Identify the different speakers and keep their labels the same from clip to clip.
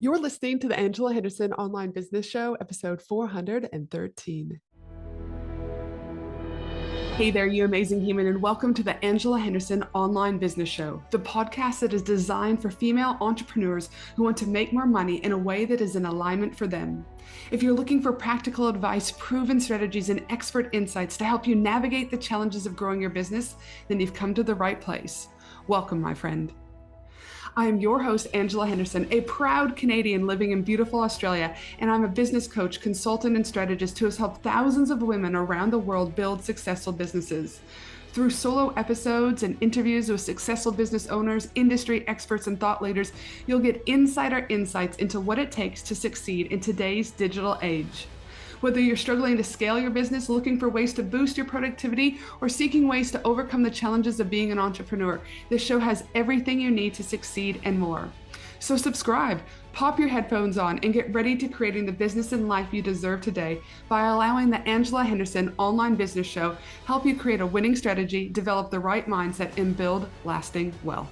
Speaker 1: You're listening to the Angela Henderson Online Business Show, episode 413. Hey there, you amazing human, and welcome to the Angela Henderson Online Business Show, the podcast that is designed for female entrepreneurs who want to make more money in a way that is in alignment for them. If you're looking for practical advice, proven strategies, and expert insights to help you navigate the challenges of growing your business, then you've come to the right place. Welcome, my friend. I am your host, Angela Henderson, a proud Canadian living in beautiful Australia, and I'm a business coach, consultant, and strategist who has helped thousands of women around the world build successful businesses. Through solo episodes and interviews with successful business owners, industry experts, and thought leaders, you'll get insider insights into what it takes to succeed in today's digital age. Whether you're struggling to scale your business, looking for ways to boost your productivity, or seeking ways to overcome the challenges of being an entrepreneur, this show has everything you need to succeed and more. So subscribe, pop your headphones on, and get ready to creating the business and life you deserve today by allowing the Angela Henderson Online Business Show help you create a winning strategy, develop the right mindset, and build lasting wealth.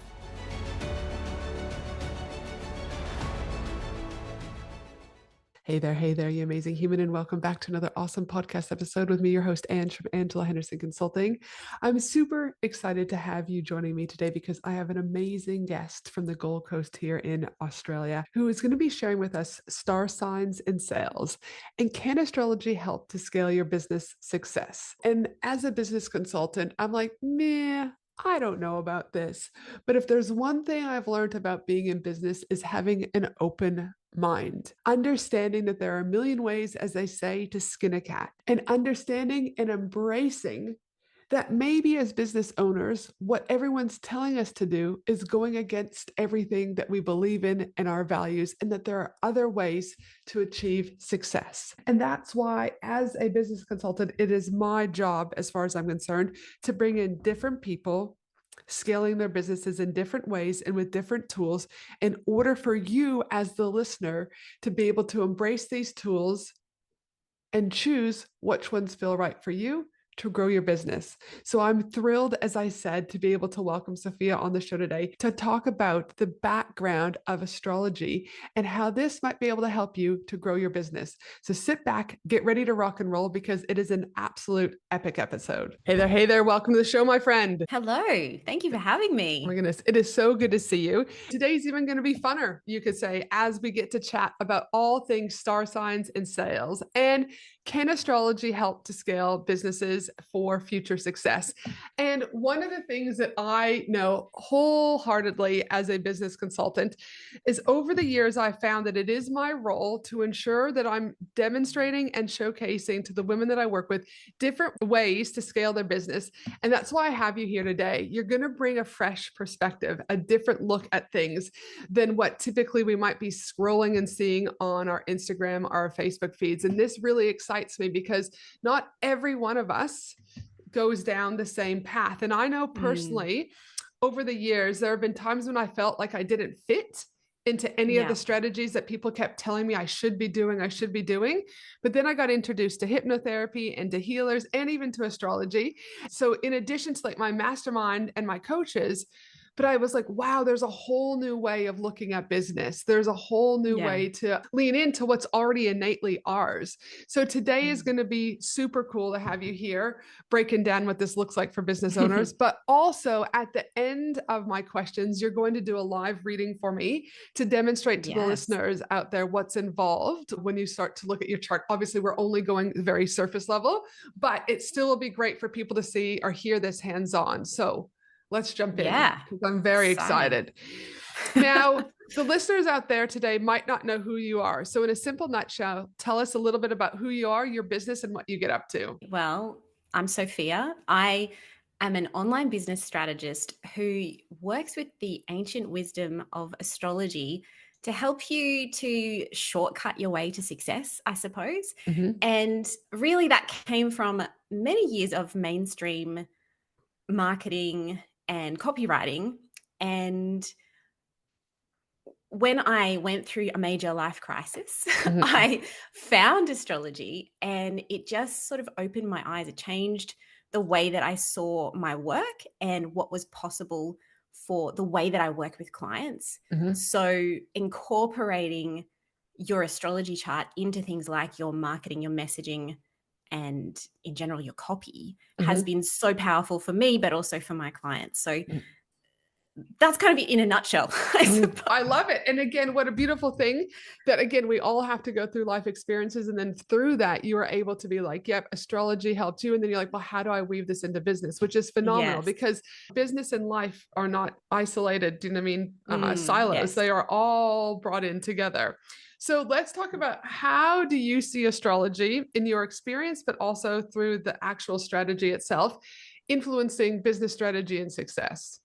Speaker 1: Hey there, you amazing human, and welcome back to another awesome podcast episode with me, your host, Ange from Angela Henderson Consulting. I'm super excited to have you joining me today because I have an amazing guest from the Gold Coast here in Australia who is going to be sharing with us star signs and sales. And can astrology help to scale your business success? And as a business consultant, I'm like, meh. I don't know about this, but if there's one thing I've learned about being in business is having an open mind, understanding that there are a million ways, as they say, to skin a cat, and understanding and embracing that maybe as business owners, what everyone's telling us to do is going against everything that we believe in and our values, and that there are other ways to achieve success. And that's why, as a business consultant, it is my job, as far as I'm concerned, to bring in different people scaling their businesses in different ways and with different tools in order for you as the listener to be able to embrace these tools and choose which ones feel right for you to grow your business. So I'm thrilled, as I said, to be able to welcome Sophia on the show today to talk about the background of astrology and how this might be able to help you to grow your business. So sit back, get ready to rock and roll because it is an absolute epic episode. Hey there, welcome to the show, my friend.
Speaker 2: Hello, thank you for having me.
Speaker 1: Oh my goodness, it is so good to see you. Today's even going to be funner, you could say, as we get to chat about all things star signs and sales. And can astrology help to scale businesses for future success? And one of the things that I know wholeheartedly as a business consultant is over the years, I found that it is my role to ensure that I'm demonstrating and showcasing to the women that I work with different ways to scale their business. And that's why I have you here today. You're going to bring a fresh perspective, a different look at things than what typically we might be scrolling and seeing on our Instagram or our Facebook feeds. And this really excites me because not every one of us goes down the same path. And I know personally, over the years, there have been times when I felt like I didn't fit into any of the strategies that people kept telling me I should be doing. But then I got introduced to hypnotherapy and to healers and even to astrology. So in addition to like my mastermind and my coaches, but I was like, wow, there's a whole new way of looking at business. There's a whole new way to lean into what's already innately ours. So today is going to be super cool to have you here breaking down what this looks like for business owners. But also at the end of my questions, you're going to do a live reading for me to demonstrate to the listeners out there what's involved when you start to look at your chart. Obviously, we're only going very surface level, but it still will be great for people to see or hear this hands-on. So let's jump in because I'm very excited. Now, the listeners out there today might not know who you are. So in a simple nutshell, tell us a little bit about who you are, your business, and what you get up to.
Speaker 2: Well, I'm Sophia. I am an online business strategist who works with the ancient wisdom of astrology to help you to shortcut your way to success, I suppose. And really that came from many years of mainstream marketing and copywriting. And when I went through a major life crisis, I found astrology and it just sort of opened my eyes. It changed the way that I saw my work and what was possible for the way that I work with clients.
Speaker 1: Mm-hmm.
Speaker 2: So incorporating your astrology chart into things like your marketing, your messaging, and in general, your copy has
Speaker 1: Mm-hmm.
Speaker 2: been so powerful for me, but also for my clients. So that's kind of in a nutshell, I suppose.
Speaker 1: I love it. And again, what a beautiful thing that, again, we all have to go through life experiences. And then through that, you are able to be like, yep, astrology helped you. And then you're like, well, how do I weave this into business? Which is phenomenal
Speaker 2: Yes.
Speaker 1: because business and life are not isolated, do you know what I mean? Silos.
Speaker 2: Yes.
Speaker 1: They are all brought in together. So let's talk about, how do you see astrology in your experience, but also through the actual strategy itself, influencing business strategy and success?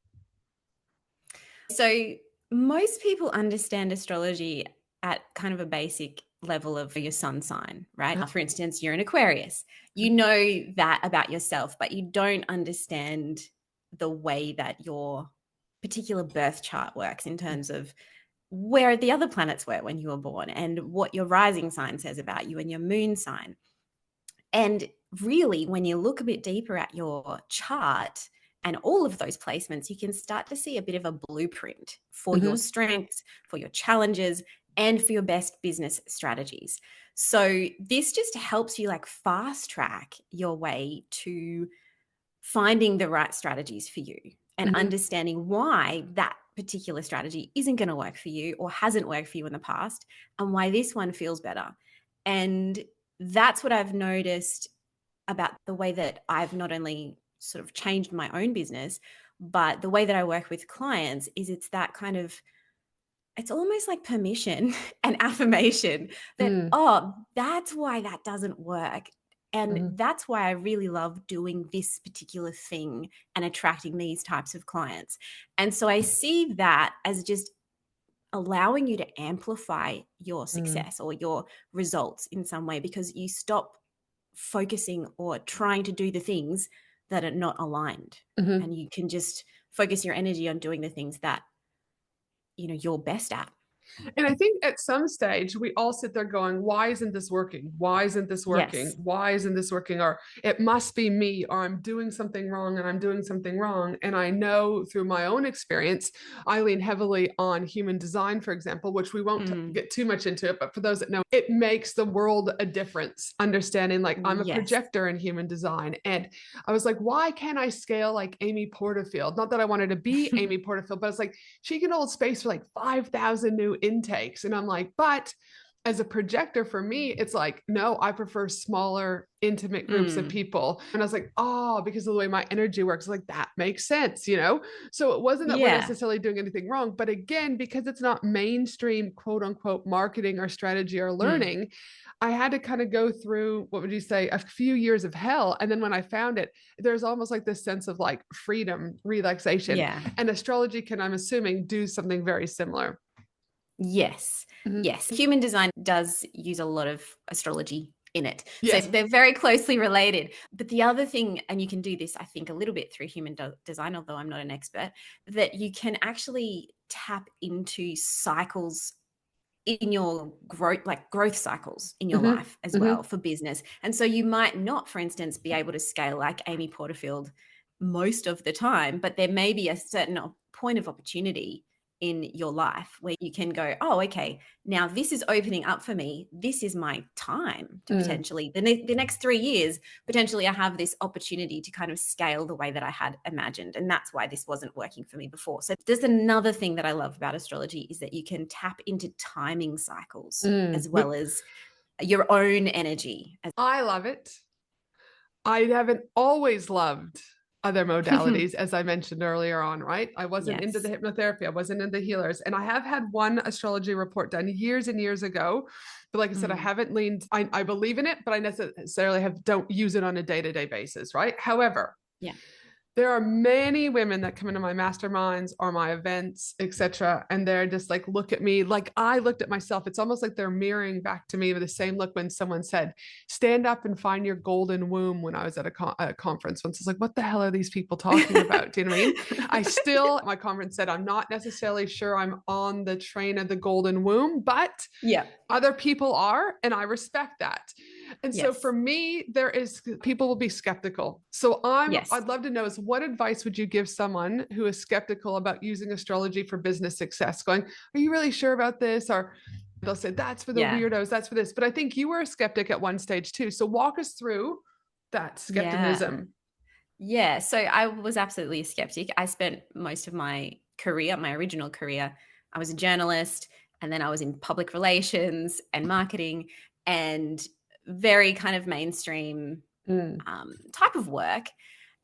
Speaker 2: So most people understand astrology at kind of a basic level of your sun sign, right? For instance, you're an Aquarius. You know that about yourself, but you don't understand the way that your particular birth chart works in terms of where the other planets were when you were born and what your rising sign says about you and your moon sign. And really, when you look a bit deeper at your chart and all of those placements, you can start to see a bit of a blueprint for your
Speaker 1: Mm-hmm.
Speaker 2: strengths, for your challenges, and for your best business strategies. So this just helps you like fast track your way to finding the right strategies for you and
Speaker 1: Mm-hmm.
Speaker 2: understanding why that particular strategy isn't going to work for you or hasn't worked for you in the past and why this one feels better. And that's what I've noticed about the way that I've not only sort of changed my own business, but the way that I work with clients is it's that kind of, it's almost like permission and affirmation that,
Speaker 1: Mm-hmm.
Speaker 2: oh, that's why that doesn't work. And
Speaker 1: Mm-hmm.
Speaker 2: that's why I really love doing this particular thing and attracting these types of clients. And so I see that as just allowing you to amplify your success or your results in some way because you stop focusing or trying to do the things that are not aligned.
Speaker 1: Mm-hmm.
Speaker 2: And you can just focus your energy on doing the things that, you're best at.
Speaker 1: And I think at some stage we all sit there going, why isn't this working? Why isn't this working?
Speaker 2: Yes.
Speaker 1: Why isn't this working? Or it must be me, or I'm doing something wrong and I'm doing something wrong. And I know through my own experience, I lean heavily on human design, for example, which we won't get too much into it. But for those that know, it makes the world a difference. Understanding like I'm a
Speaker 2: Yes.
Speaker 1: projector in human design. And I was like, why can't I scale like Amy Porterfield? Not that I wanted to be Amy Porterfield, but it's like she can hold space for like 5,000 new intakes. And I'm like, but as a projector for me, it's like, no, I prefer smaller, intimate groups of people. And I was like, oh, because of the way my energy works, like that makes sense, you know? So it wasn't that we're
Speaker 2: Yeah.
Speaker 1: necessarily doing anything wrong, but again, because it's not mainstream, quote unquote, marketing or strategy or learning, I had to kind of go through, what would you say, a few years of hell. And then when I found it, there's almost like this sense of like freedom, relaxation.
Speaker 2: Yeah.
Speaker 1: And astrology can, I'm assuming, do something very similar.
Speaker 2: Yes.
Speaker 1: Mm-hmm.
Speaker 2: Yes. Human design does use a lot of astrology in it. So
Speaker 1: Yes.
Speaker 2: they're very closely related. But the other thing, and you can do this, I think, a little bit through human design, although I'm not an expert, that you can actually tap into cycles in your growth cycles in your
Speaker 1: Mm-hmm.
Speaker 2: life as
Speaker 1: Mm-hmm.
Speaker 2: well for business. And so you might not, for instance, be able to scale like Amy Porterfield most of the time, but there may be a certain point of opportunity in your life where you can go, oh, okay, now this is opening up for me. This is my time to potentially, the next 3 years, potentially I have this opportunity to kind of scale the way that I had imagined. And that's why this wasn't working for me before. So there's another thing that I love about astrology is that you can tap into timing cycles as well as your own energy.
Speaker 1: I love it. I haven't always loved other modalities, as I mentioned earlier on, right? I wasn't into the
Speaker 2: Yes.
Speaker 1: hypnotherapy. I wasn't into healers. And I have had one astrology report done years and years ago. But like I said, I haven't leaned, I believe in it, but I necessarily don't use it on a day-to-day basis, right? However,
Speaker 2: Yeah.
Speaker 1: there are many women that come into my masterminds or my events, etc., and they're just like, look at me like I looked at myself. It's almost like they're mirroring back to me with the same look when someone said, stand up and find your golden womb, when I was at a conference once. It's like, what the hell are these people talking about? Do you know what I mean? I still, my conference said, I'm not necessarily sure I'm on the train of the golden womb, but
Speaker 2: Yeah.
Speaker 1: other people are, and I respect that. And so
Speaker 2: Yes.
Speaker 1: for me, people will be skeptical. So
Speaker 2: Yes.
Speaker 1: I'd love to know is what advice would you give someone who is skeptical about using astrology for business success? Going, are you really sure about this? Or they'll say, that's for the
Speaker 2: Yeah.
Speaker 1: weirdos, that's for this. But I think you were a skeptic at one stage too. So walk us through that
Speaker 2: Yeah.
Speaker 1: skepticism.
Speaker 2: Yeah. So I was absolutely a skeptic. I spent most of my career, my original career, I was a journalist, and then I was in public relations and marketing and very kind of mainstream
Speaker 1: Mm,
Speaker 2: type of work.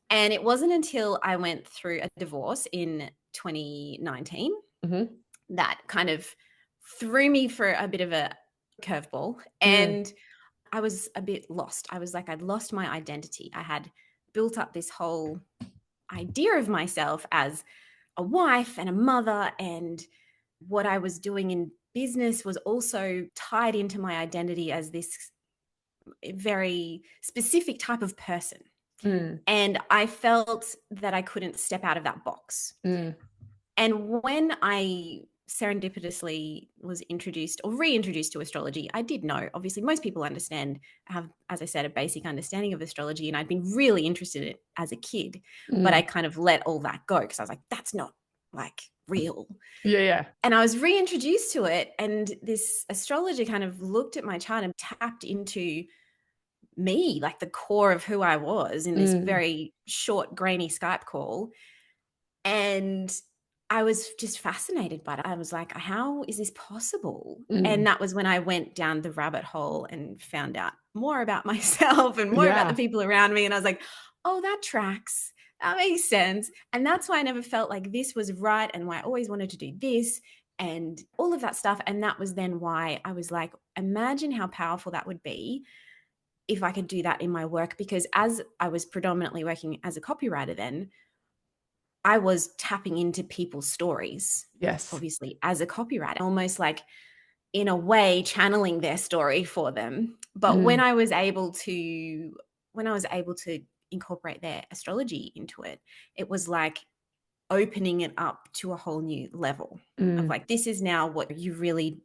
Speaker 2: And it wasn't until I went through a divorce in 2019
Speaker 1: mm-hmm,
Speaker 2: that kind of threw me for a bit of a curveball.
Speaker 1: mm,
Speaker 2: And I was a bit lost. I was like, I'd lost my identity. I had built up this whole idea of myself as a wife and a mother, and what I was doing in business was also tied into my identity as this very specific type of person.
Speaker 1: mm,
Speaker 2: And I felt that I couldn't step out of that box.
Speaker 1: mm,
Speaker 2: And when I serendipitously was introduced or reintroduced to astrology, I did know, obviously, most people have, as I said, a basic understanding of astrology. And I'd been really interested in it as a kid, but I
Speaker 1: mm.
Speaker 2: kind of let all that go because I was like, that's not like real.
Speaker 1: Yeah, yeah.
Speaker 2: And I was reintroduced to it. And this astrologer kind of looked at my chart and tapped into me, like the core of who I was in this
Speaker 1: Mm,
Speaker 2: very short, grainy Skype call. And I was just fascinated by it. I was like, how is this possible? And
Speaker 1: mm.
Speaker 2: that was when I went down the rabbit hole and found out more about myself and more about the
Speaker 1: Yeah.
Speaker 2: people around me. And I was like, oh, that tracks. That makes sense. And that's why I never felt like this was right and why I always wanted to do this and all of that stuff. And that was then why I was like, imagine how powerful that would be if I could do that in my work. Because as I was predominantly working as a copywriter then, I was tapping into people's stories,
Speaker 1: Yes.
Speaker 2: obviously, as a copywriter, almost like in a way channeling their story for them. But
Speaker 1: Mm,
Speaker 2: when I was able to incorporate their astrology into it, it was like opening it up to a whole new level of
Speaker 1: mm,
Speaker 2: like, this is now what you really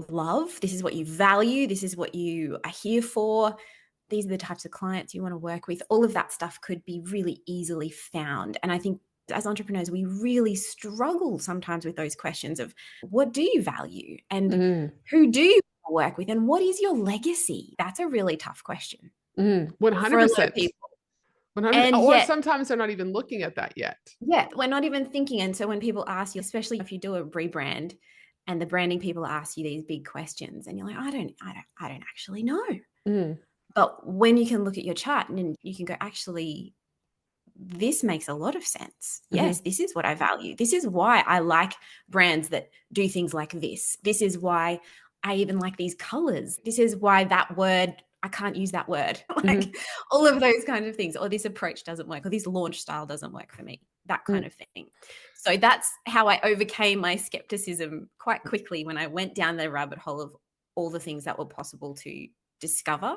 Speaker 2: love. This is what you value. This is what you are here for. These are the types of clients you want to work with. All of that stuff could be really easily found. And I think as entrepreneurs, we really struggle sometimes with those questions of what do you value and
Speaker 1: mm,
Speaker 2: who do you work with and what is your legacy? That's a really tough question
Speaker 1: mm.
Speaker 2: for a lot of
Speaker 1: 100%.
Speaker 2: people.
Speaker 1: 100,
Speaker 2: And
Speaker 1: or
Speaker 2: yet,
Speaker 1: sometimes they're not even looking at that yet.
Speaker 2: yeah, we're not even thinking. And so when people ask you, especially if you do a rebrand and the branding people ask you these big questions and you're like, I don't actually know.
Speaker 1: Mm,
Speaker 2: But when you can look at your chart and you can go, actually, this makes a lot of sense. Yes,
Speaker 1: mm-hmm,
Speaker 2: this is what I value. This is why I like brands that do things like this. This is why I even like these colors. This is why that word, I can't use that word.
Speaker 1: mm-hmm,
Speaker 2: Like all of those kinds of things. Or this approach doesn't work, or this launch style doesn't work for me. That
Speaker 1: mm,
Speaker 2: kind of thing. So that's how I overcame my skepticism quite quickly when I went down the rabbit hole of all the things that were possible to discover.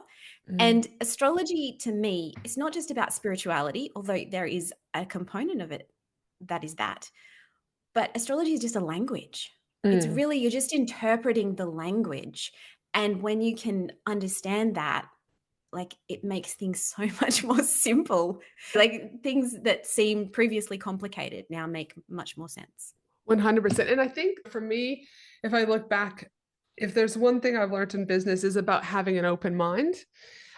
Speaker 1: mm,
Speaker 2: And astrology to me is not just about spirituality, although there is a component of it that is that. But astrology is just a language. It's
Speaker 1: mm.
Speaker 2: really, you're just interpreting the language. And when you can understand that, like it makes things so much more simple. Like things that seemed previously complicated now make much more sense.
Speaker 1: 100%. And I think for me, if I look back, if there's one thing I've learned in business is about having an open mind.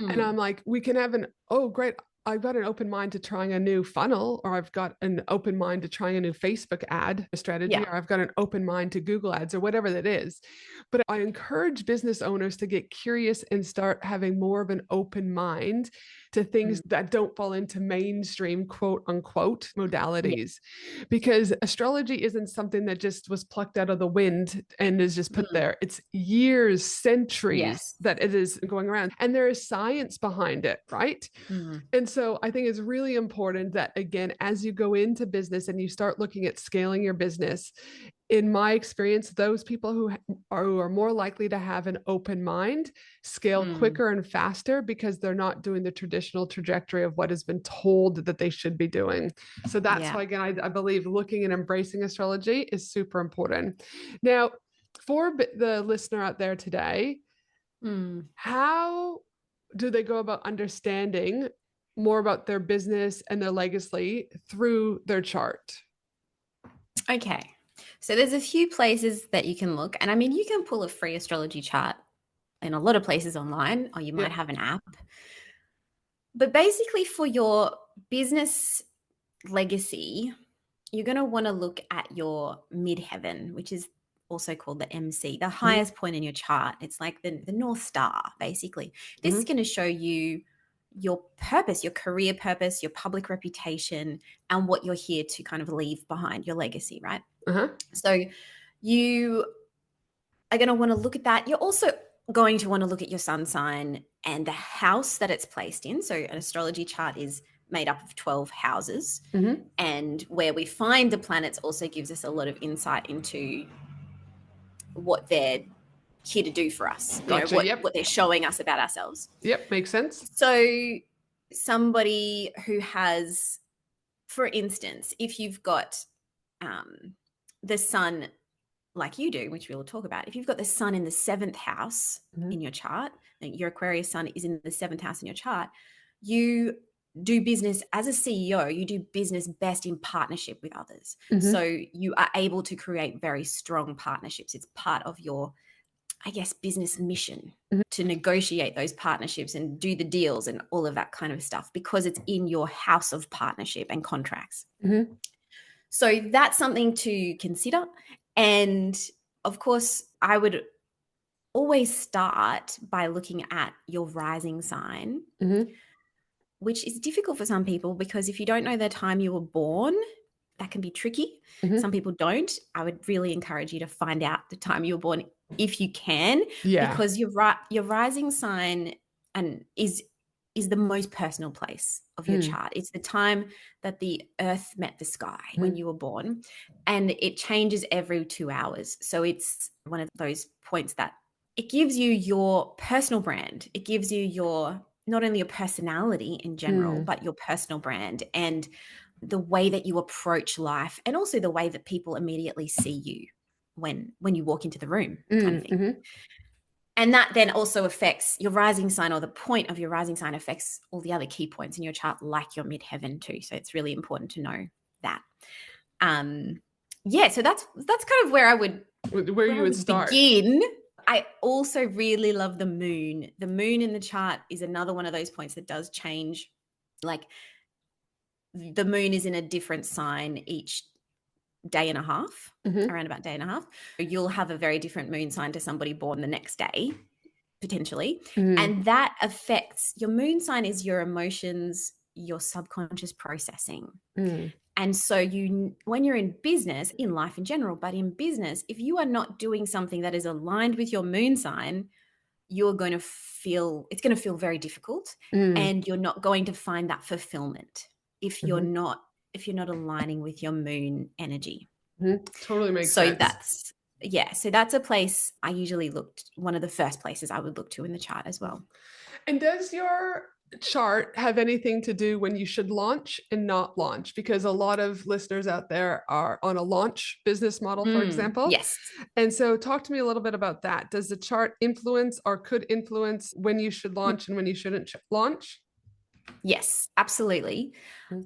Speaker 1: And I'm
Speaker 2: Mm.
Speaker 1: like, we can have oh, great. I've got an open mind to trying a new funnel, or I've got an open mind to trying a new Facebook ad strategy,
Speaker 2: Yeah.
Speaker 1: or I've got an open mind to Google ads, or whatever that is. But I encourage business owners to get curious and start having more of an open mind to things
Speaker 2: Mm.
Speaker 1: that don't fall into mainstream quote unquote
Speaker 2: Yeah.
Speaker 1: modalities, because astrology isn't something that just was plucked out of the wind and is just put
Speaker 2: Mm.
Speaker 1: there. It's years, centuries
Speaker 2: Yes.
Speaker 1: that it is going around, and there is science behind it, right?
Speaker 2: Mm.
Speaker 1: And so I think it's really important that, again, as you go into business and you start looking at scaling your business, in my experience, those people who are more likely to have an open mind scale
Speaker 2: Mm.
Speaker 1: quicker and faster because they're not doing the traditional trajectory of what has been told that they should be doing. So that's
Speaker 2: Yeah.
Speaker 1: why, again, I believe looking and embracing astrology is super important. Now, for the listener out there today,
Speaker 2: Mm.
Speaker 1: how do they go about understanding more about their business and their legacy through their chart?
Speaker 2: Okay. So there's a few places that you can look. And I mean, you can pull a free astrology chart in a lot of places online, or you might
Speaker 1: Yep.
Speaker 2: have an app. But basically, for your business legacy, you're going to want to look at your midheaven, which is also called the MC, the
Speaker 1: Mm-hmm.
Speaker 2: highest point in your chart. It's like the North Star, basically. This is
Speaker 1: Mm-hmm.
Speaker 2: going to show you your purpose, your career purpose, your public reputation, and what you're here to kind of leave behind, your legacy, right?
Speaker 1: Uh-huh.
Speaker 2: So you are going to want to look at that. You're also going to want to look at your sun sign and the house that it's placed in. So an astrology chart is made up of 12 houses.
Speaker 1: Mm-hmm.
Speaker 2: And where we find the planets also gives us a lot of insight into what they're here to do for us,
Speaker 1: Gotcha.
Speaker 2: what
Speaker 1: Yep.
Speaker 2: they're showing us about ourselves.
Speaker 1: Yep. Makes sense.
Speaker 2: So somebody who has, for instance, if you've got the sun like you do, which we'll talk about, if you've got the sun in the 7th house
Speaker 1: Mm-hmm.
Speaker 2: in your chart, and your Aquarius sun is in the 7th house in your chart, you do business as a CEO, you do business best in partnership with others.
Speaker 1: Mm-hmm.
Speaker 2: So you are able to create very strong partnerships. It's part of your, I guess, business mission to negotiate those partnerships and do the deals and all of that kind of stuff, because it's in your house of partnership and contracts.
Speaker 1: Mm-hmm.
Speaker 2: So that's something to consider. And of course, I would always start by looking at your rising sign,
Speaker 1: Mm-hmm.
Speaker 2: which is difficult for some people because if you don't know the time you were born, that can be tricky.
Speaker 1: Mm-hmm.
Speaker 2: Some people don't. I would really encourage you to find out the time you were born if you can,
Speaker 1: Yeah.
Speaker 2: because your rising sign is the most personal place of your chart. It's the time that the earth met the sky when you were born, and it changes every 2 hours. So it's one of those points that it gives you your personal brand. It gives you your, not only your personality in general, but your personal brand and the way that you approach life, and also the way that people immediately see you when you walk into the room, kind of thing.
Speaker 1: Mm-hmm.
Speaker 2: And that then also affects your rising sign, or the point of your rising sign affects all the other key points in your chart, like your midheaven too. So it's really important to know that. So that's kind of where I would
Speaker 1: Where you would start.
Speaker 2: begin. I also really love the moon. The moon in the chart is another one of those points that does change. Like the moon is in a different sign each day and a half, around about day and a half. You'll have a very different moon sign to somebody born the next day, potentially. And that affects, your moon sign is your emotions, your subconscious processing. And so when you're in business, in life in general, but in business, if you are not doing something that is aligned with your moon sign, you're going to feel, it's going to feel very difficult, and you're not going to find that fulfillment if you're not aligning with your moon energy.
Speaker 1: Totally makes sense.
Speaker 2: So that's a place I usually one of the first places I would look to in the chart as well.
Speaker 1: And does your chart have anything to do when you should launch and not launch? Because a lot of listeners out there are on a launch business model, for example.
Speaker 2: Yes.
Speaker 1: And so talk to me a little bit about that. Does the chart influence or could influence when you should launch and when you shouldn't launch?
Speaker 2: Yes, absolutely.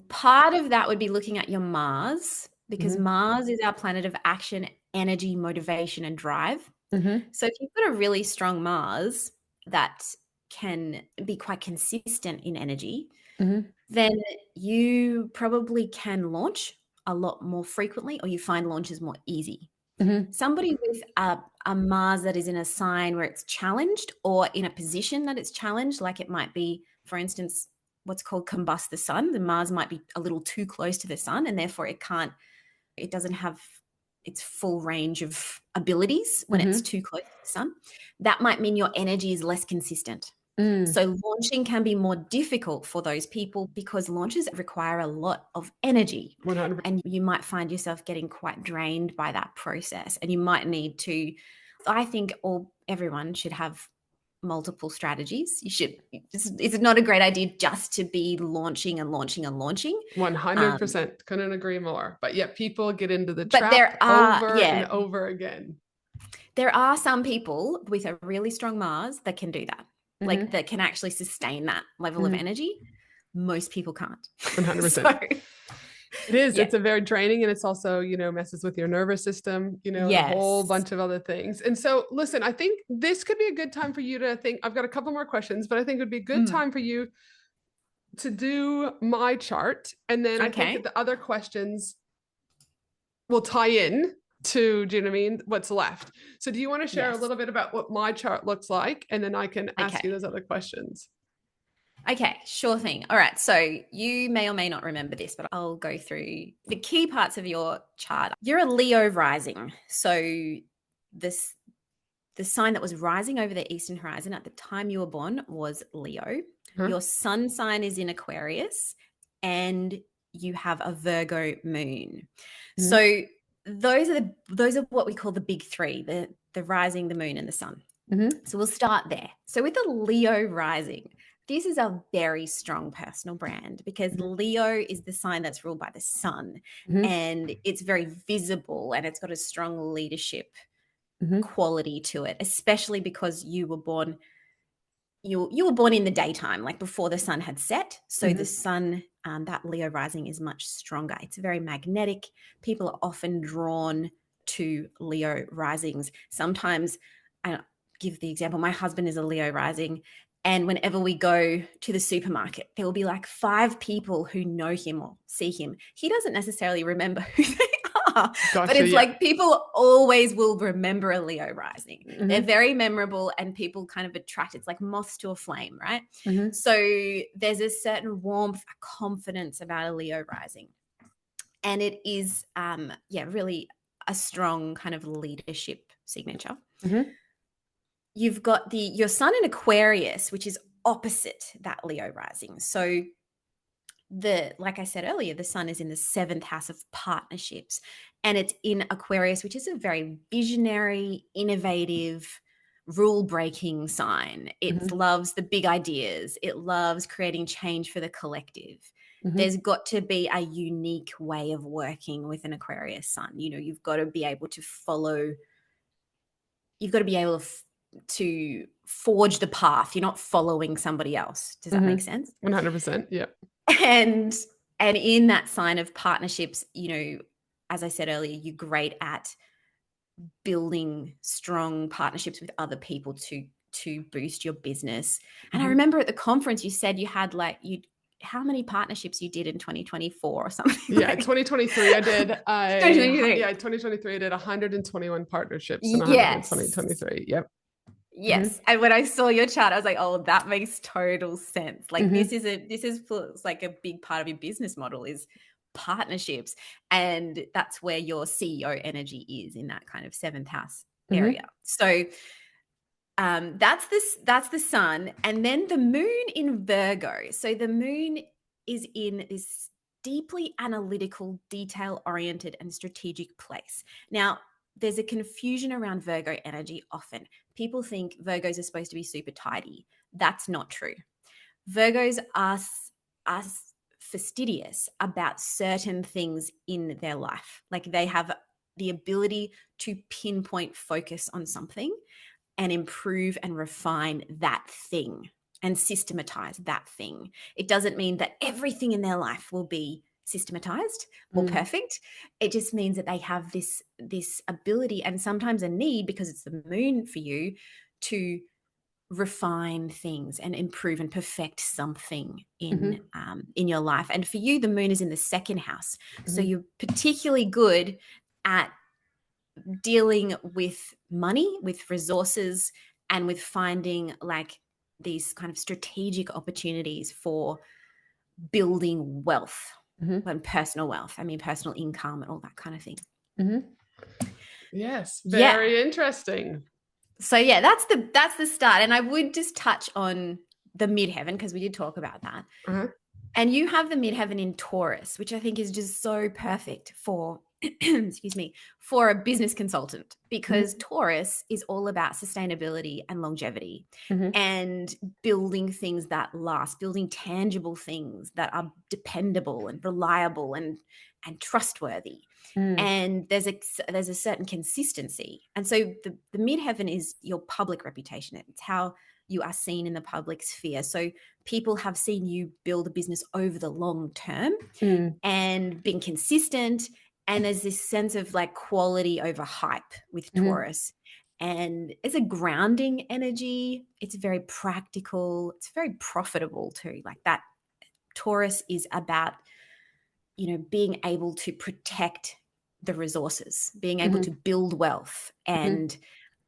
Speaker 2: Part of that would be looking at your Mars, because Mars is our planet of action, energy, motivation, and drive. So if you've got a really strong Mars that can be quite consistent in energy, then you probably can launch a lot more frequently, or you find launches more easy. Somebody with a Mars that is in a sign where it's challenged, or in a position that it's challenged, like it might be, for instance, what's called combust the sun. The Mars might be a little too close to the sun, and therefore it doesn't have its full range of abilities when it's too close to the sun. That might mean your energy is less consistent. So launching can be more difficult for those people because launches require a lot of energy.
Speaker 1: 100%.
Speaker 2: And you might find yourself getting quite drained by that process. And you might need to, I think everyone should have multiple strategies. It's not a great idea just to be launching and launching and launching.
Speaker 1: 100%. Couldn't agree more. But yet people get into the
Speaker 2: But
Speaker 1: trap
Speaker 2: there are,
Speaker 1: over and over again.
Speaker 2: There are some people with a really strong Mars that can do that. like that can actually sustain that level of energy. Most people can't.
Speaker 1: 100%.
Speaker 2: So,
Speaker 1: It is.
Speaker 2: yeah.
Speaker 1: It's a very draining, and it's also, messes with your nervous system, and a whole
Speaker 2: Yes.
Speaker 1: bunch of other things. And so, listen, I think this could be a good time for you to think. I've got a couple more questions, but I think it would be a good time for you to do my chart. And then I think
Speaker 2: Okay.
Speaker 1: that the other questions will tie in to, do you know what I mean? What's left. So, do you want to share a
Speaker 2: Yes.
Speaker 1: little bit about what my chart looks like? And then I can ask you
Speaker 2: Okay.
Speaker 1: those other questions.
Speaker 2: Okay, sure thing. All right. So you may or may not remember this, but I'll go through the key parts of your chart. You're a Leo rising. So this the sign that was rising over the eastern horizon at the time you were born was Leo.
Speaker 1: Huh?
Speaker 2: Your sun sign is in Aquarius, and you have a Virgo moon. So those are what we call the big three: the rising, the moon, and the sun. So we'll start there. So with a Leo rising, this is a very strong personal brand because Leo is the sign that's ruled by the sun, and it's very visible and it's got a strong leadership quality to it, especially because you were born in the daytime, like before the sun had set. So the sun, that Leo rising is much stronger. It's very magnetic. People are often drawn to Leo risings. Sometimes, I give the example, my husband is a Leo rising, and whenever we go to the supermarket, there will be like 5 people who know him or see him. He doesn't necessarily remember who they are, but
Speaker 1: Gotcha.
Speaker 2: it's
Speaker 1: Yeah.
Speaker 2: like people always will remember a Leo rising. They're very memorable and people kind of attract. It's like moths to a flame, right? So there's a certain warmth, a confidence about a Leo rising. And it is, really a strong kind of leadership signature. You've got your sun in Aquarius, which is opposite that Leo rising. So like I said earlier, the sun is in the 7th house of partnerships, and it's in Aquarius, which is a very visionary, innovative, rule-breaking sign. It loves the big ideas. It loves creating change for the collective. There's got to be a unique way of working with an Aquarius sun. You've got to be able to follow. You've got to be able to forge the path. You're not following somebody else. Does that make sense?
Speaker 1: 100%. Yeah.
Speaker 2: And in that sign of partnerships, as I said earlier, you're great at building strong partnerships with other people to boost your business. And I remember at the conference you said you had how many partnerships you did in 2024 or something?
Speaker 1: Yeah, 2023 I did.
Speaker 2: 2023.
Speaker 1: 2023 I did 121 partnerships in
Speaker 2: Yes.
Speaker 1: 2023. Yep.
Speaker 2: Yes. And when I saw your chart, I was like, oh, that makes total sense. Like this is like a big part of your business model is partnerships. And that's where your CEO energy is, in that kind of 7th house area. So that's the sun. And then the moon in Virgo. So the moon is in this deeply analytical, detail-oriented, and strategic place. Now, there's a confusion around Virgo energy often. People think Virgos are supposed to be super tidy. That's not true. Virgos are fastidious about certain things in their life. Like they have the ability to pinpoint focus on something and improve and refine that thing and systematize that thing. It doesn't mean that everything in their life will be systematized or perfect. It just means that they have this ability and sometimes a need, because it's the moon for you, to refine things and improve and perfect something in your life. And for you, the moon is in the 2nd house. So you're particularly good at dealing with money, with resources, and with finding like these kind of strategic opportunities for building wealth and personal wealth. I mean, personal income and all that kind of thing.
Speaker 1: Yes. Very interesting.
Speaker 2: So yeah, that's the start. And I would just touch on the midheaven because we did talk about that. And you have the midheaven in Taurus, which I think is just so perfect for excuse me, for a business consultant, because
Speaker 1: Mhm.
Speaker 2: Taurus is all about sustainability and longevity
Speaker 1: Mhm.
Speaker 2: and building things that last, building tangible things that are dependable and reliable and trustworthy.
Speaker 1: Mm.
Speaker 2: And there's a certain consistency. And so the midheaven is your public reputation. It's how you are seen in the public sphere. So people have seen you build a business over the long term
Speaker 1: Mm.
Speaker 2: and being consistent. And there's this sense of like quality over hype with
Speaker 1: Mhm.
Speaker 2: Taurus. And it's a grounding energy. It's very practical. It's very profitable too. Like that Taurus is about, being able to protect the resources, being able to
Speaker 1: Mhm.
Speaker 2: build wealth
Speaker 1: Mhm.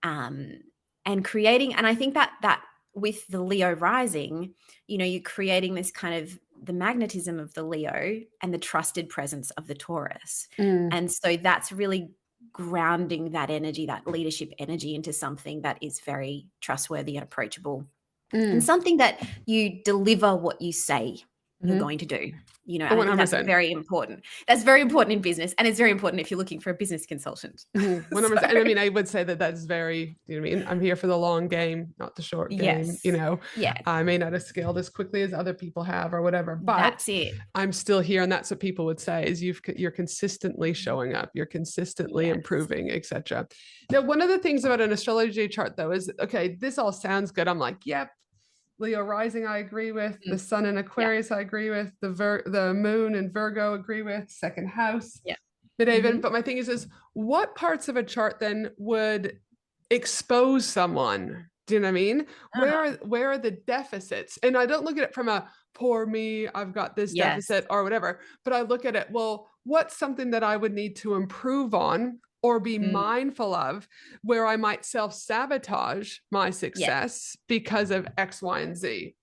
Speaker 2: um and creating. And I think that with the Leo rising, you're creating this kind of the magnetism of the Leo and the trusted presence of the Taurus.
Speaker 1: Mm.
Speaker 2: And so that's really grounding that energy, that leadership energy, into something that is very trustworthy and approachable, and
Speaker 1: Mm.
Speaker 2: something that you deliver what you say you're
Speaker 1: Mhm.
Speaker 2: going to do.
Speaker 1: Oh,
Speaker 2: And I think that's
Speaker 1: 100%.
Speaker 2: very important. That's very important in business, and it's very important if you're looking for a business consultant.
Speaker 1: Mhm.
Speaker 2: So
Speaker 1: 100%. And I mean, I would say that that's very, you know what I mean? I'm here for the long game, not the short game.
Speaker 2: yes, yeah,
Speaker 1: I may not have scaled as quickly as other people have or whatever, but
Speaker 2: that's it.
Speaker 1: I'm still here. And that's what people would say is you're consistently showing up, you're consistently
Speaker 2: Yes.
Speaker 1: improving, etc. Now, one of the things about an astrology chart though is, okay, this all sounds good. I'm like, yep, Leo rising, I agree with. The
Speaker 2: Mm.
Speaker 1: sun in
Speaker 2: Yeah.
Speaker 1: Aquarius, I agree with. The moon in Virgo, agree with. Second house,
Speaker 2: Yeah.
Speaker 1: midhaven.
Speaker 2: Hmm.
Speaker 1: But my thing is what parts of a chart then would expose someone? Do you know what I mean?
Speaker 2: Ah,
Speaker 1: Where are the deficits? And I don't look at it from a poor me, I've got this
Speaker 2: yes.
Speaker 1: deficit or whatever, but I look at it, well, what's something that I would need to improve on or be
Speaker 2: Mm,
Speaker 1: mindful of where I might self-sabotage my
Speaker 2: yeah.
Speaker 1: success because of X, Y, and Z?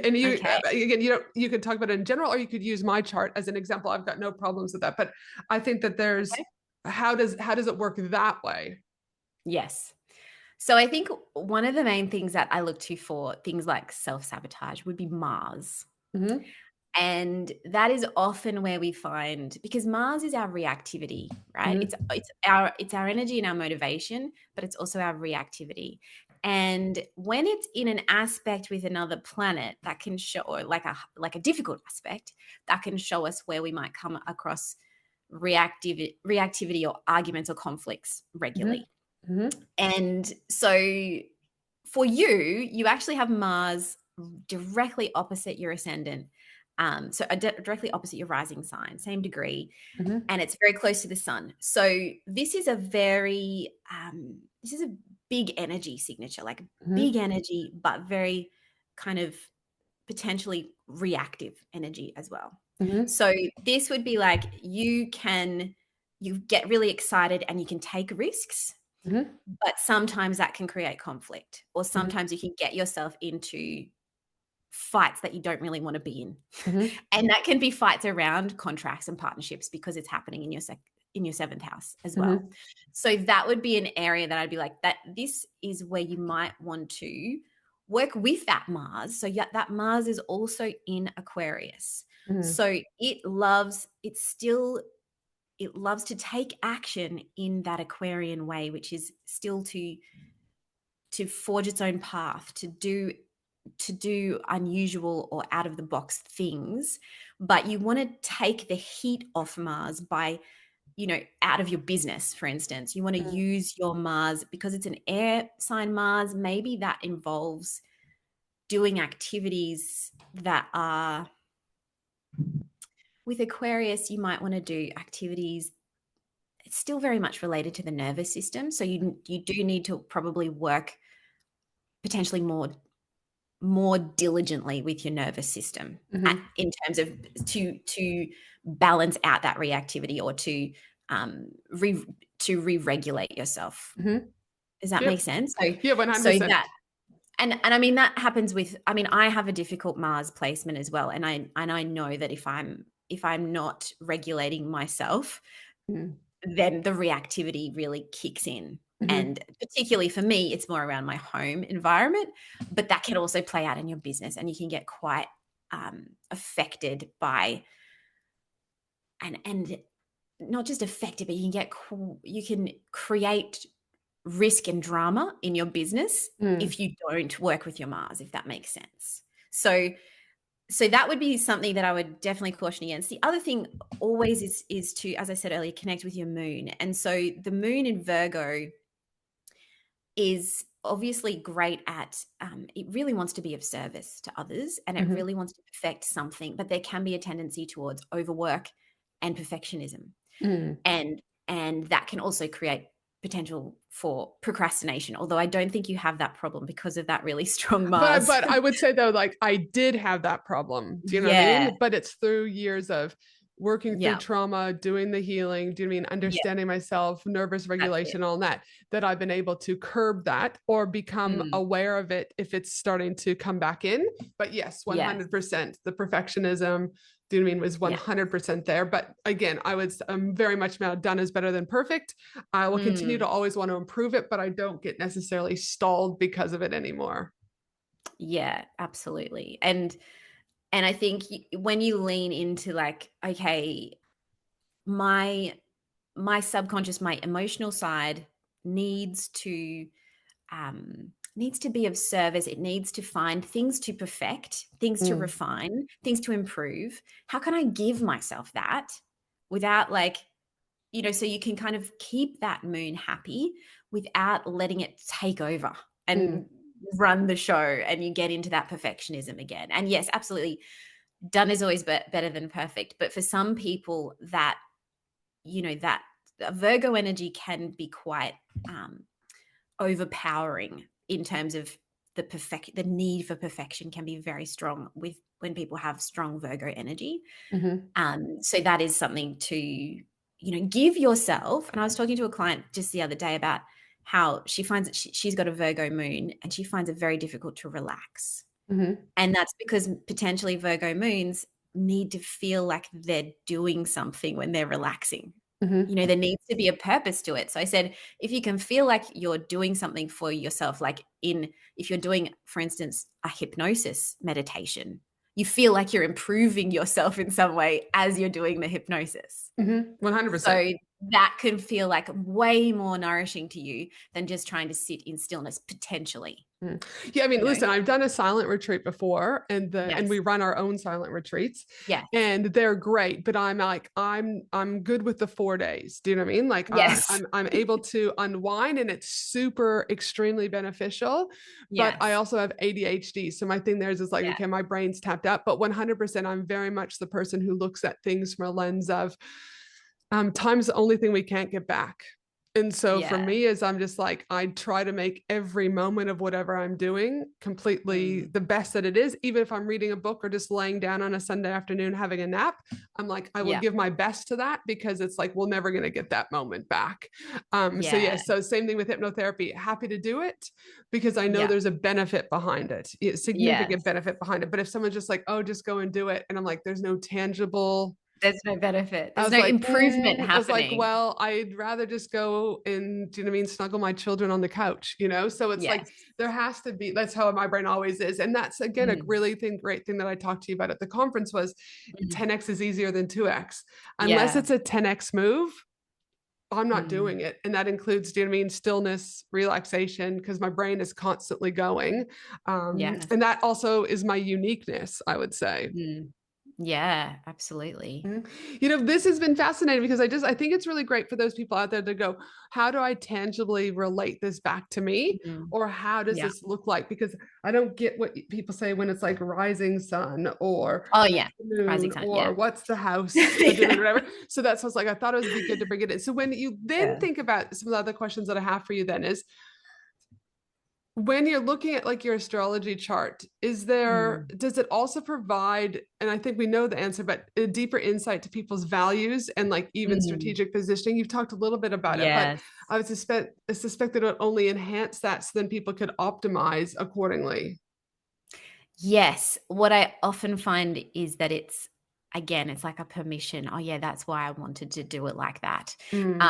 Speaker 1: And you
Speaker 2: Okay.
Speaker 1: again, you could talk about it in general, or you could use my chart as an example. I've got no problems with that, but I think that there's
Speaker 2: Okay.
Speaker 1: how does it work that way?
Speaker 2: Yes. So I think one of the main things that I look to for things like self-sabotage would be Mars.
Speaker 1: Mm-hmm.
Speaker 2: And that is often where we find, because Mars is our reactivity, right? It's
Speaker 1: Mm-hmm.
Speaker 2: it's our energy and our motivation, but it's also our reactivity. And when it's in an aspect with another planet, that can show, or like a difficult aspect, that can show us where we might come across reactivity or arguments or conflicts regularly.
Speaker 1: Mm-hmm.
Speaker 2: And so for you actually have Mars directly opposite your ascendant. Directly opposite your rising sign, same degree,
Speaker 1: Mm-hmm.
Speaker 2: and it's very close to the sun. So this is a big energy signature, like big
Speaker 1: Mm-hmm.
Speaker 2: energy, but very kind of potentially reactive energy as well.
Speaker 1: Mm-hmm.
Speaker 2: So this would be like you get really excited and you can take risks,
Speaker 1: Mm-hmm.
Speaker 2: but sometimes that can create conflict, or
Speaker 1: Mm-hmm.
Speaker 2: sometimes you can get yourself into fights that you don't really want to be in.
Speaker 1: Mm-hmm.
Speaker 2: And that can be fights around contracts and partnerships because it's happening in your seventh house as well.
Speaker 1: Mm-hmm.
Speaker 2: So that would be an area that I'd be like, that this is where you might want to work with that Mars. So yeah, that Mars is also in Aquarius.
Speaker 1: Mm-hmm.
Speaker 2: So it loves to take action in that Aquarian way, which is still to forge its own path, to do unusual or out of the box things. But you want to take the heat off Mars by, out of your business, for instance. You want to use your Mars because it's an air sign Mars. Maybe that involves doing activities that are, with Aquarius, you might want to do activities. It's still very much related to the nervous system. So you do need to probably work potentially more diligently with your nervous system
Speaker 1: Mm-hmm.
Speaker 2: in terms of to balance out that reactivity, or um, re, to re-regulate yourself.
Speaker 1: Mm-hmm.
Speaker 2: Does that make
Speaker 1: Yep.
Speaker 2: sense?
Speaker 1: Yeah,
Speaker 2: So
Speaker 1: 100%.
Speaker 2: that, and I mean that happens with, I mean, I have a difficult Mars placement as well, and I know that if I'm not regulating myself,
Speaker 1: Mm-hmm.
Speaker 2: then the reactivity really kicks in.
Speaker 1: Mm-hmm.
Speaker 2: And particularly for me, it's more around my home environment, but that can also play out in your business, and you can get quite affected by, and not just affected, but you can create risk and drama in your business
Speaker 1: Mm,
Speaker 2: if you don't work with your Mars, if that makes sense. So that would be something that I would definitely caution against. The other thing always is to, as I said earlier, connect with your moon. And so the moon in Virgo is obviously great at, it really wants to be of service to others, and it
Speaker 1: mhm,
Speaker 2: really wants to perfect something, but there can be a tendency towards overwork and perfectionism.
Speaker 1: mm.
Speaker 2: And that can also create potential for procrastination, although I don't think you have that problem because of that really strong Mars.
Speaker 1: But I would say though, like I did have that problem. Do you know what I
Speaker 2: Yeah.
Speaker 1: mean? But it's through years of working through
Speaker 2: Yeah.
Speaker 1: trauma, doing the healing, do you know what I mean?
Speaker 2: Yeah.
Speaker 1: Understanding myself, nervous
Speaker 2: That's it.
Speaker 1: regulation, all that, that I've been able to curb that or become
Speaker 2: Mm,
Speaker 1: aware of it if it's starting to come back in. But yes,
Speaker 2: yes.
Speaker 1: 100%. The perfectionism, do you know what I mean, was
Speaker 2: Yeah.
Speaker 1: 100% there. But again, I'm very much now done is better than perfect. I will continue
Speaker 2: Mm,
Speaker 1: to always want to improve it, but I don't get necessarily stalled because of it anymore.
Speaker 2: yeah, absolutely. And I think when you lean into like, okay, my subconscious, my emotional side needs to be of service. It needs to find things to perfect, things to
Speaker 1: Mm,
Speaker 2: refine, things to improve. How can I give myself that without like, so you can kind of keep that moon happy without letting it take over
Speaker 1: mm,
Speaker 2: and run the show, and you get into that perfectionism again. And yes, absolutely, done is always better than perfect. But for some people, that Virgo energy can be quite um, overpowering in terms of the need for perfection can be very strong with when people have strong Virgo energy.
Speaker 1: mhm,
Speaker 2: So that is something to, give yourself. And I was talking to a client just the other day about how she finds that she's got a Virgo moon and she finds it very difficult to relax.
Speaker 1: mhm,
Speaker 2: And that's because potentially Virgo moons need to feel like they're doing something when they're relaxing.
Speaker 1: mhm,
Speaker 2: There needs to be a purpose to it. So I said, if you can feel like you're doing something for yourself, like if you're doing, for instance, a hypnosis meditation, you feel like you're improving yourself in some way as you're doing the hypnosis.
Speaker 1: mhm, 100%.
Speaker 2: So that can feel like way more nourishing to you than just trying to sit in stillness potentially,
Speaker 1: Mm. Yeah, I mean,
Speaker 2: you know?
Speaker 1: listen, I've done a silent retreat before and
Speaker 2: Yes.
Speaker 1: we run our own silent retreats
Speaker 2: Yes.
Speaker 1: and they're great, but I'm like I'm good with the 4 days. Do you know what I mean? Like
Speaker 2: Yes.
Speaker 1: I'm able to unwind and it's super extremely beneficial, but I
Speaker 2: Yes.
Speaker 1: also have ADHD. So my thing there is like
Speaker 2: Yeah.
Speaker 1: okay, my brain's tapped out, but 100% I'm very much the person who looks at things from a lens of time's the only thing we can't get back. And so for
Speaker 2: Yeah.
Speaker 1: me, is I'm just like, I try to make every moment of whatever I'm doing completely
Speaker 2: Mm.
Speaker 1: the best that it is. Even if I'm reading a book or just laying down on a Sunday afternoon having a nap, I'm like, I will
Speaker 2: Yeah.
Speaker 1: give my best to that because it's like, we're never going to get that moment back. So,
Speaker 2: Yeah.
Speaker 1: yeah, so same thing with hypnotherapy. Happy to do it because I know
Speaker 2: Yeah.
Speaker 1: there's a benefit behind it, significant
Speaker 2: Yes.
Speaker 1: benefit behind it. But if someone's just like, oh, just go and do it. And I'm like, there's no tangible
Speaker 2: There's no benefit.
Speaker 1: I
Speaker 2: There's
Speaker 1: was
Speaker 2: no
Speaker 1: like,
Speaker 2: improvement
Speaker 1: I was like,
Speaker 2: happening.
Speaker 1: well, I'd rather just go and, do you know what I mean, snuggle my children on the couch, you know? So it's like,
Speaker 2: Yes.
Speaker 1: there has to be, that's how my brain always is. And that's, again, a
Speaker 2: Mm.
Speaker 1: really great thing that I talked to you about at the conference was
Speaker 2: Mm.
Speaker 1: 10X is easier than 2X. Unless
Speaker 2: Yeah.
Speaker 1: it's a 10X move, I'm not
Speaker 2: Mm.
Speaker 1: doing it. And that includes, do you know what I mean, stillness, relaxation, because my brain is constantly going.
Speaker 2: Yes.
Speaker 1: And that also is my uniqueness, I would say.
Speaker 2: Mm. Yeah, absolutely.
Speaker 1: Mhm. This has been fascinating because I think it's really great for those people out there to go, how do I tangibly relate this back to me?
Speaker 2: Mm.
Speaker 1: Or how does
Speaker 2: Yeah.
Speaker 1: this look like? Because I don't get what people say when it's like rising sun or
Speaker 2: Oh,
Speaker 1: what's
Speaker 2: yeah.
Speaker 1: the
Speaker 2: Rising
Speaker 1: moon
Speaker 2: sun. Yeah.
Speaker 1: or what's the house doing
Speaker 2: Yeah.
Speaker 1: whatever. So that's what's like, I thought it would be good to bring it in. So when you then
Speaker 2: Yeah.
Speaker 1: think about some of the other questions that I have for you then is when you're looking at like your astrology chart,
Speaker 2: Mm.
Speaker 1: does it also provide, and I think we know the answer, but a deeper insight to people's values and like even
Speaker 2: Mm.
Speaker 1: strategic positioning? You've talked a little bit about it, but
Speaker 2: Yes.
Speaker 1: I suspect that it would only enhance that so then people could optimize accordingly.
Speaker 2: Yes. What I often find is that it's like a permission. Oh, yeah, that's why I wanted to do it like that.
Speaker 1: Mm,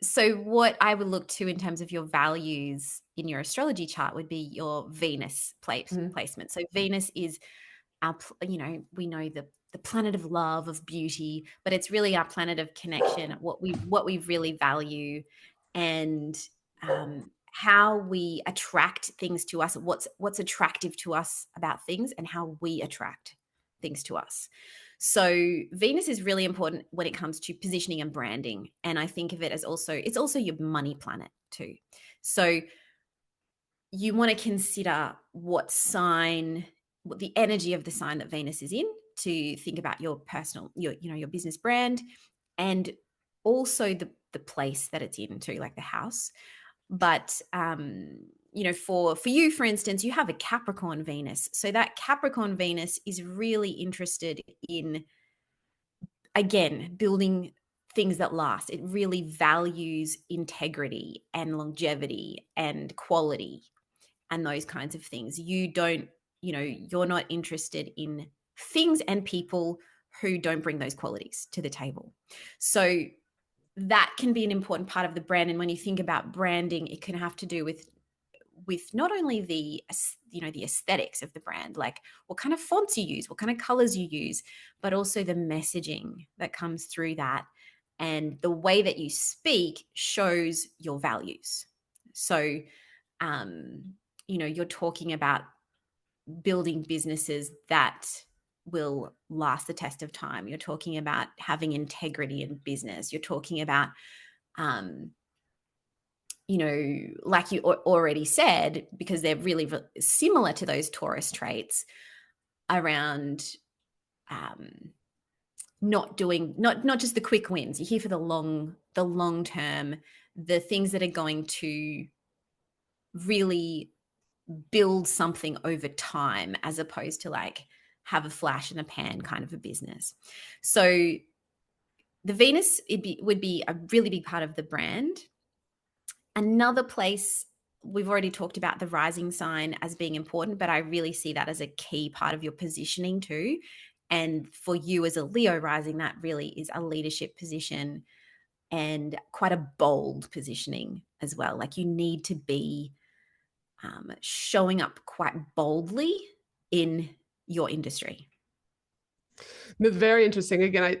Speaker 2: So what I would look to in terms of your values in your astrology chart would be your Venus
Speaker 1: mm,
Speaker 2: placement. So Venus is we know the planet of love, of beauty, but it's really our planet of connection, what we really value, and how we attract things to us, what's attractive to us about things, and how we attract things to us. So Venus is really important when it comes to positioning and branding. And I think of it as it's also your money planet too. So you want to consider what the energy of the sign that Venus is in, to think about your personal, your business brand, and also the place that it's in too, like the house. But for you, for instance, you have a Capricorn Venus. So that Capricorn Venus is really interested in, again, building things that last. It really values integrity and longevity and quality and those kinds of things. You're not interested in things and people who don't bring those qualities to the table. So that can be an important part of the brand. And when you think about branding, it can have to do with not only the aesthetics of the brand, like what kind of fonts you use, what kind of colors you use, but also the messaging that comes through that, and the way that you speak shows your values. So you're talking about building businesses that will last the test of time. You're talking about having integrity in business. You're talking about, like you already said, because they're really similar to those Taurus traits around not just the quick wins. You're here for the long term, the things that are going to really build something over time, as opposed to like have a flash in the pan kind of a business. So the Venus would be a really big part of the brand. Another place, we've already talked about the rising sign as being important, but I really see that as a key part of your positioning too. And for you as a Leo rising, that really is a leadership position and quite a bold positioning as well. Like you need to be showing up quite boldly in your industry.
Speaker 1: Very interesting. Again,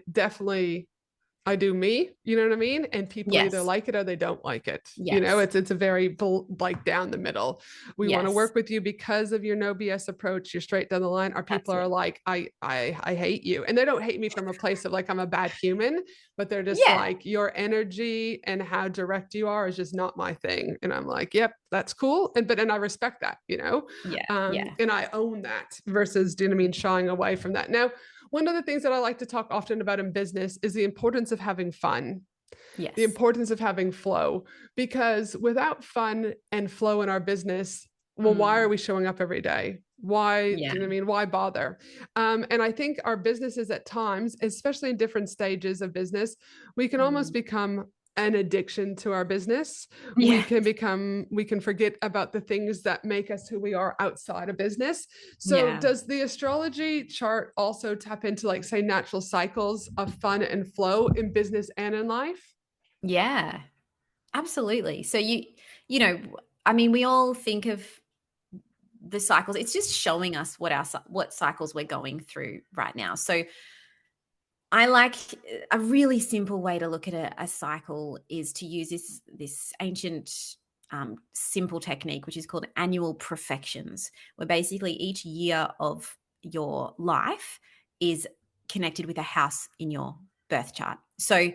Speaker 1: I do me, you know what I mean? And people either
Speaker 2: Yes.
Speaker 1: like it or they don't like it.
Speaker 2: Yes.
Speaker 1: It's a very like down the middle. We want to
Speaker 2: Yes.
Speaker 1: work with you because of your no BS approach. You're straight down the line. Our people
Speaker 2: That's
Speaker 1: are
Speaker 2: it.
Speaker 1: like, I hate you. And they don't hate me from a place of like I'm a bad human, but they're just
Speaker 2: Yeah.
Speaker 1: like your energy and how direct you are is just not my thing. And I'm like, yep, that's cool. And I respect that,
Speaker 2: Yeah. Yeah.
Speaker 1: and I own that versus, do you know what I mean, shying away from that. Now, one of the things that I like to talk often about in business is the importance of having fun, the
Speaker 2: Yes.
Speaker 1: importance of having flow, because without fun and flow in our business, well, why are we showing up every day? Why,
Speaker 2: Yeah.
Speaker 1: do you know what I mean? Why bother? And I think our businesses at times, especially in different stages of business, we can almost become an addiction to our business.
Speaker 2: Yeah.
Speaker 1: We can forget about the things that make us who we are outside of business. So
Speaker 2: Yeah.
Speaker 1: does the astrology chart also tap into, like, say, natural cycles of fun and flow in business and in life?
Speaker 2: Yeah. Absolutely. So I mean, we all think of the cycles. It's just showing us what cycles we're going through right now. So I like a really simple way to look at a cycle is to use this ancient simple technique, which is called annual profections, where basically each year of your life is connected with a house in your birth chart. So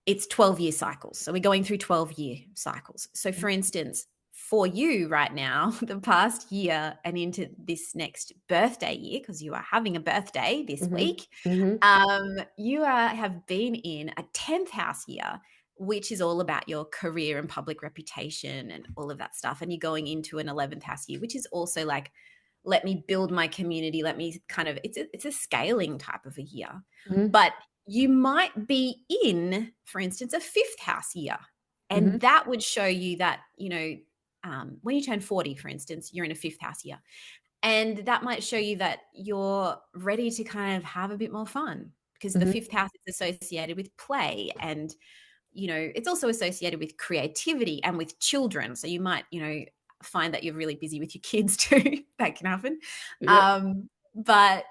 Speaker 2: it's 12-year cycles. So we're going through 12-year cycles. So for instance, for you right now, the past year and into this next birthday year, because you are having a birthday this week, you have been in a 10th house year, which is all about your career and public reputation and all of that stuff. And you're going into an 11th house year, which is also like, let me build my community. Let me kind of, it's a scaling type of a year. But you might be in, for instance, a 5th house year. And that would show you that, when you turn 40, for instance, you're in a 5th house year. And that might show you that you're ready to kind of have a bit more fun, because the 5th house is associated with play, and, it's also associated with creativity and with children. So you might, find that you're really busy with your kids too. That can happen.
Speaker 1: Yep.
Speaker 2: But,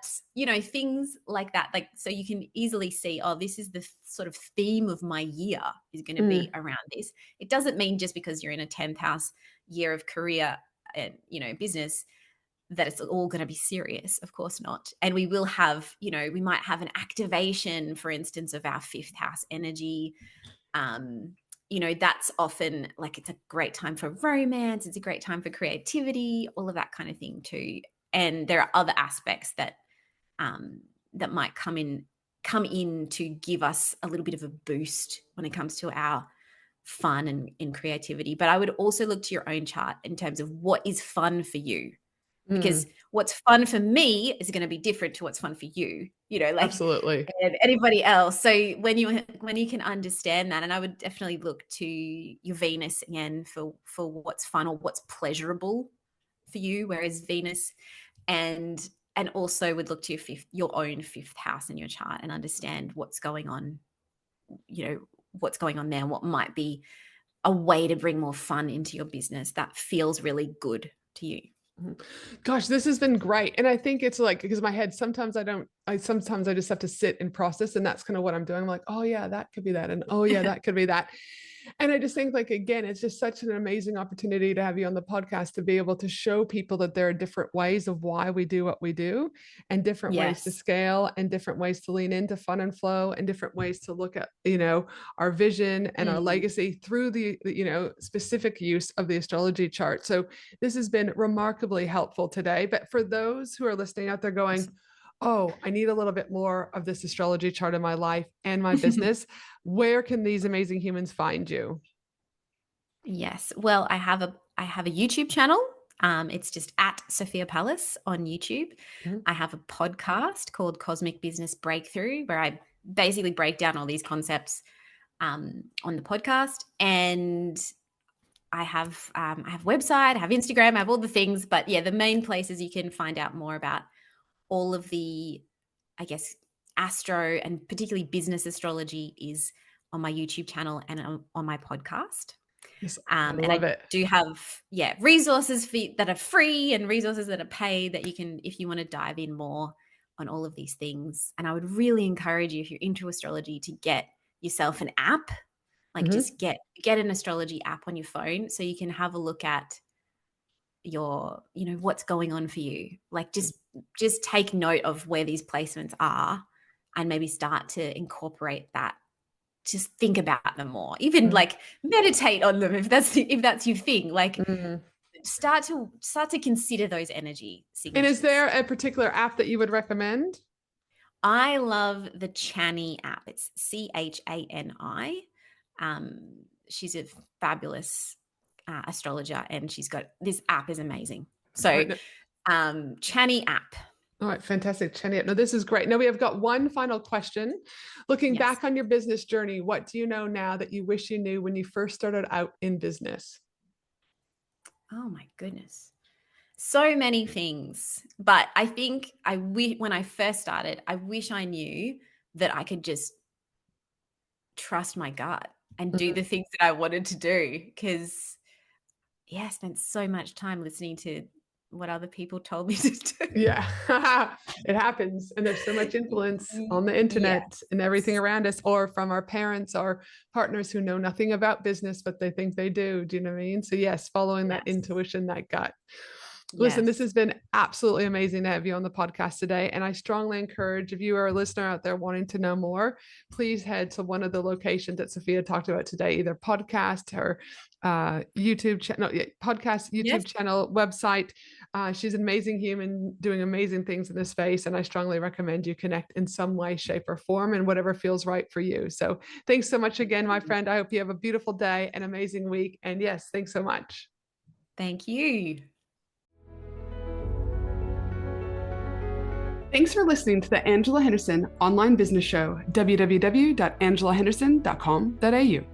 Speaker 2: things like that, like, so you can easily see, oh, this is the sort of theme of my year is going to be
Speaker 1: Mm,
Speaker 2: around this. It doesn't mean just because you're in a 10th house year of career and, business that it's all going to be serious. Of course not. And we will have, we might have an activation, for instance, of our 5th house energy. Um, that's often like it's a great time for romance. It's a great time for creativity, all of that kind of thing too. And there are other aspects um, that might come in to give us a little bit of a boost when it comes to our fun and in creativity. But I would also look to your own chart in terms of what is fun for you, because
Speaker 1: mm,
Speaker 2: what's fun for me is going to be different to what's fun for you, like
Speaker 1: absolutely.
Speaker 2: and anybody else. So when you can understand that, and I would definitely look to your Venus again for what's fun or what's pleasurable for you, whereas Venus and also would look to your own 5th house in your chart and understand what's going on, what's going on there, and what might be a way to bring more fun into your business that feels really good to you.
Speaker 1: Mhm. Gosh, this has been great. And I think it's like, because my head, sometimes sometimes I just have to sit and process. And that's kind of what I'm doing. I'm like, oh yeah, that could be that. And oh yeah, that could be that. And I just think, like, again, it's just such an amazing opportunity to have you on the podcast to be able to show people that there are different ways of why we do what we do, and different ways to
Speaker 2: Yes.
Speaker 1: scale, and different ways to lean into fun and flow, and different ways to look at, our vision and our
Speaker 2: Mm.
Speaker 1: legacy through the specific use of the astrology chart. So this has been remarkably helpful today. But for those who are listening out there going,
Speaker 2: Awesome.
Speaker 1: oh, I need a little bit more of this astrology chart in my life and my business, where can these amazing humans find you?
Speaker 2: Yes. Well, I have a YouTube channel. It's just at Sophia Pallas on YouTube.
Speaker 1: Mhm.
Speaker 2: I have a podcast called Cosmic Business Breakthrough, where I basically break down all these concepts on the podcast. And I have website, I have Instagram, I have all the things. But yeah, the main places you can find out more about all of the, I guess, astro and particularly business astrology is on my YouTube channel and on my podcast.
Speaker 1: Yes, I
Speaker 2: And
Speaker 1: love
Speaker 2: I
Speaker 1: it.
Speaker 2: do have, resources that are free and resources that are paid that you can, if you want to dive in more on all of these things. And I would really encourage you, if you're into astrology, to get yourself an app, like
Speaker 1: Mhm.
Speaker 2: just get an astrology app on your phone so you can have a look at your, what's going on for you. Like just take note of where these placements are and maybe start to incorporate that, just think about them more, even
Speaker 1: Mhm.
Speaker 2: like meditate on them if that's your thing, like
Speaker 1: Mhm.
Speaker 2: start to consider those energy
Speaker 1: And is
Speaker 2: signatures.
Speaker 1: there a particular app that you would recommend?
Speaker 2: I love the Chani app. It's Chani. She's a fabulous astrologer, and she's got this app is amazing.
Speaker 1: All
Speaker 2: So
Speaker 1: right, no,
Speaker 2: Chani app.
Speaker 1: all right, fantastic, Chenia. No, this is great. Now we have got one final question. Looking
Speaker 2: Yes.
Speaker 1: back on your business journey, what do you know now that you wish you knew when you first started out in business?
Speaker 2: Oh my goodness. So many things. But I think when I first started, I wish I knew that I could just trust my gut and do
Speaker 1: Mhm.
Speaker 2: the things that I wanted to do. Because, I spent so much time listening to what other people told me to do.
Speaker 1: Yeah, it happens. And there's so much influence on the
Speaker 2: Yes.
Speaker 1: internet and everything around us, or from our parents or partners who know nothing about business, but they think they do. Do you know what I mean? So, yes, following that
Speaker 2: Yes.
Speaker 1: intuition, that gut. Listen, this
Speaker 2: Yes.
Speaker 1: has been absolutely amazing to have you on the podcast today. And I strongly encourage, if you are a listener out there wanting to know more, please head to one of the locations that Sophia talked about today, either podcast or YouTube channel, podcast,
Speaker 2: Yes.
Speaker 1: YouTube channel, website. She's an amazing human doing amazing things in this space. And I strongly recommend you connect in some way, shape, or form, and whatever feels right for you. So thanks so much again, my friend. I hope you have a beautiful day, an amazing week. And yes, thanks so much.
Speaker 2: Thank you.
Speaker 1: Thanks for listening to the Angela Henderson online business show, www.angelahenderson.com.au.